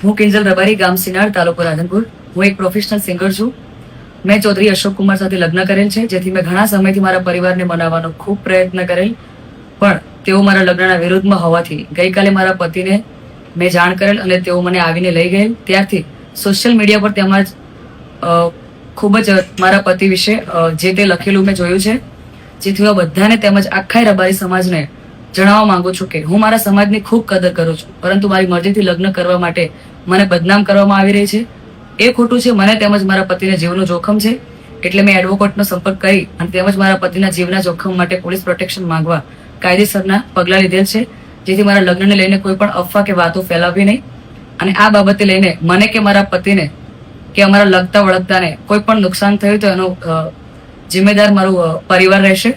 હું કિંજલ રબારી, ગામ સિનાડ, તાલુકો રાધનપુર. હું એક પ્રોફેશનલ સિંગર છું. મેં ચૌધરી અશોક કુમાર સાથે લગ્ન કરેલ છે, જેથી મેં ઘણા સમયથી મારા પરિવારને મનાવવાનો ખૂબ પ્રયત્ન કરેલ, પણ તેઓ મારા લગ્નના વિરોધમાં હોવાથી ગઈકાલે મારા પતિને મેં જાણ કરેલ અને તેઓ મને આવીને લઈ ગયેલ. ત્યારથી સોશિયલ મીડિયા પર તેમજ ખૂબ જ મારા પતિ વિશે જે તે લખેલું મેં જોયું છે, જેથી હું બધાને તેમજ આખા રબારી સમાજને જણાવવા માંગુ છું કે હું મારા સમાજની ખૂબ કદર કરું છું, પરંતુ મારી મરજીથી લગ્ન કરવા માટે મને બદનામ કરવામાં આવી રહી છે. એ ખોટું છે. મને તેમજ મારા પતિને જીવનું જોખમ છે, એટલે મેં એડવોકેટનો સંપર્ક કરી અને તેમજ મારા પતિના જીવના જોખમ માટે પોલીસ પ્રોટેક્શન માંગવા કાયદેસરના પગલાં લીધેલ છે, જેથી મારા લગ્નને લઈને કોઈ પણ અફવા કે વાતો ફેલાવવી નહીં. અને આ બાબતે લઈને મને કે મારા પતિને કે અમારા લગતા વળગતાને કોઈ પણ નુકસાન થયું તો એનો જિમ્મેદાર મારું પરિવાર રહેશે.